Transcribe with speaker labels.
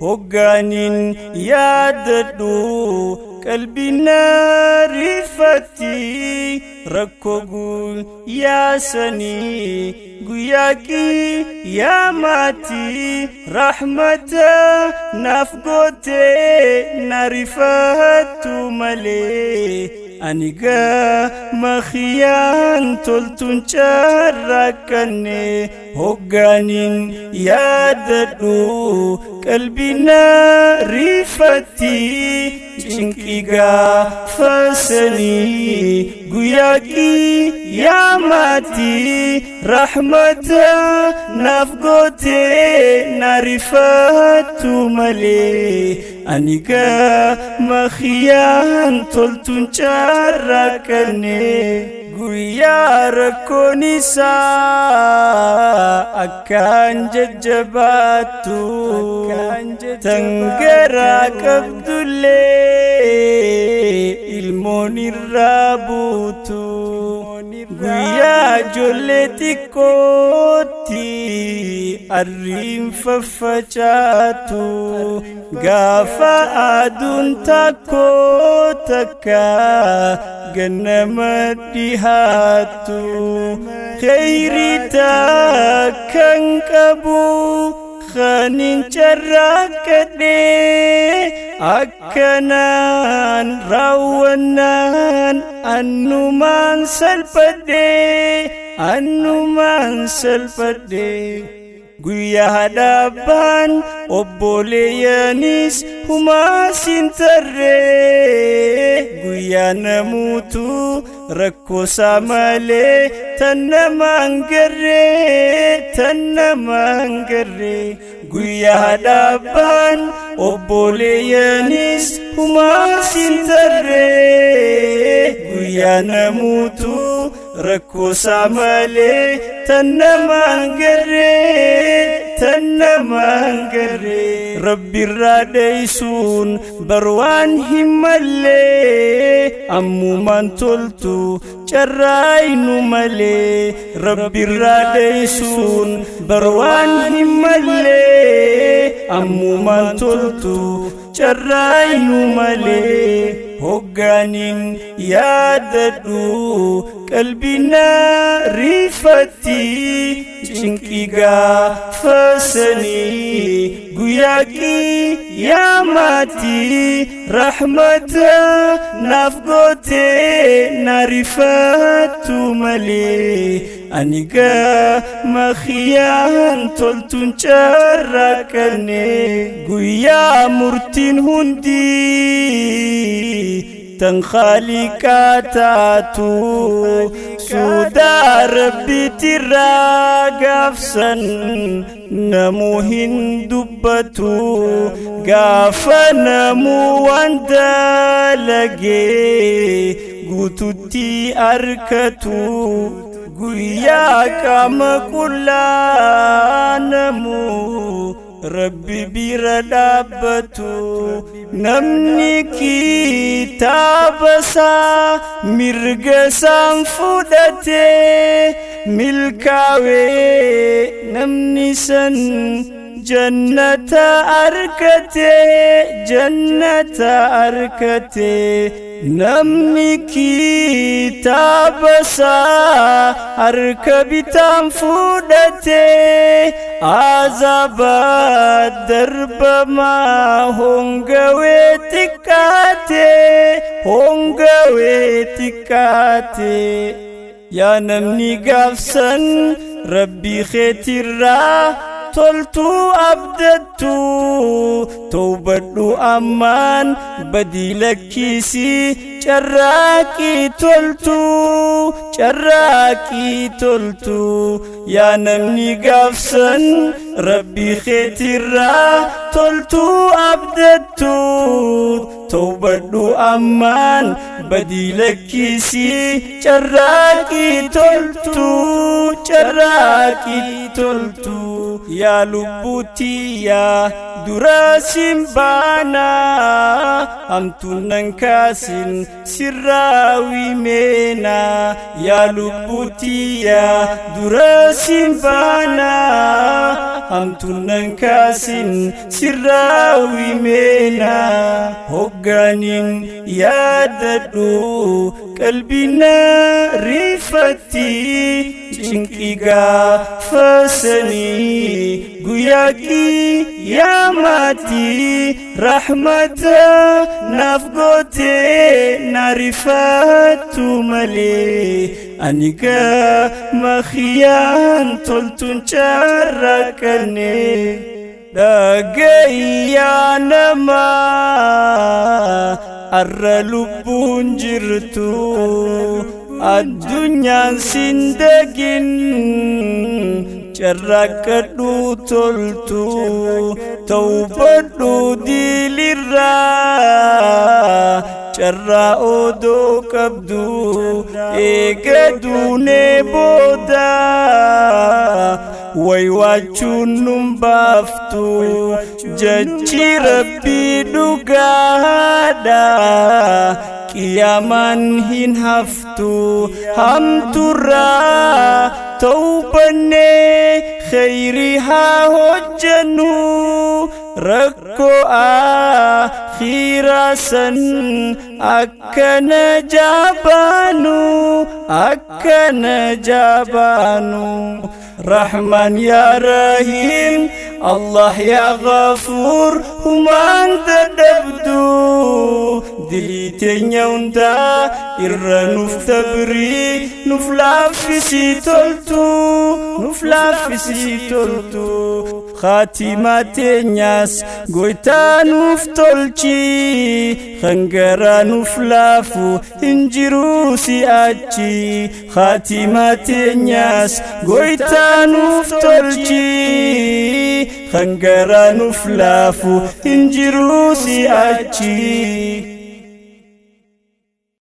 Speaker 1: Hoganin yadadu qalbina rifati rakkogul yasani guyaki yamati rahmata nafgote narifatu male aniga makhiyan toltun charrakane hoganin yadadu qalbina rifati cinkiga fasani guyaki yamati rahmata nafgote narifatu male aniga makhiyan toltun charrakane guyya rakkonisa akkan jajjabatu tangara qabdulle ilmoon irrabutu guyya jolletikoti arrin faffacatu gafa adun takko takka ganama dihatu khairita kan qabu khanin charrakade akkanan rawanan annuman salpade guyya hadaban obboleyanis humasin tarre guyya namutu rakko samale tannamangarre guyya hadaban obboleyanis humasin tarre guyya namutu rakko samale tannamangarre rabbi radaisun barwan himalle ammuman toltu charrainu male rabbi radaisun barwan himalle ammuman toltu charrainu male hoganin yadadu qalbina rifati cinkiga fasani guyaki yamati rahmata nafgote narifatu male aniga makhiyan toltun charrakane guyya murtin hundi tan khaliqatatu suda rabbi tiragafsan namu hindubbatu gafa namu wandalage gututti arkatu guyya kama kullanamu rabbi biradabatu namni kitabasa mirgasan fudate milkawe namni san jannata arkate namni kitabasa arkabitan fudate azaba darbama hongawe tikate ya namni gafsan rabbi khetirra toltu abdatu tawbadu aman badilakisi charraki toltu ya namni gafsan rabbi khetirra toltu abdatu tawbadu aman badilakisi charraki toltu ya lubuti ya durasim bana amtunan kasin sirrawi mena ya lubutia durasim bana amtunan kasin sirrawi mena hoganin yadadu qalbina rifati cinkiga fasani guyaki ya mati rahmata nafgote narifatu male aniga makhiyan toltun charakane dagaya nama arra lubbun jirtu addunyan sindagin charrakadhu toltu tawbadhu dilirra charra odo kabdu egadune boda waywachunum baftu jachi rabbi dugada kiyaman hin haftu hamtura tawbane khairiha hojjanu rakko akhirasan akkana jabanu Rahman ya Rahim Allah ya Ghafur human tadabdu dilitenya unda irra nuftabri nuflafisi toltu khatimatenyas goita nuftolchi khangara nuflafu hinjiru si achi khatimatenyas goita nuftolchi khangara nuflafu hinjiru si achi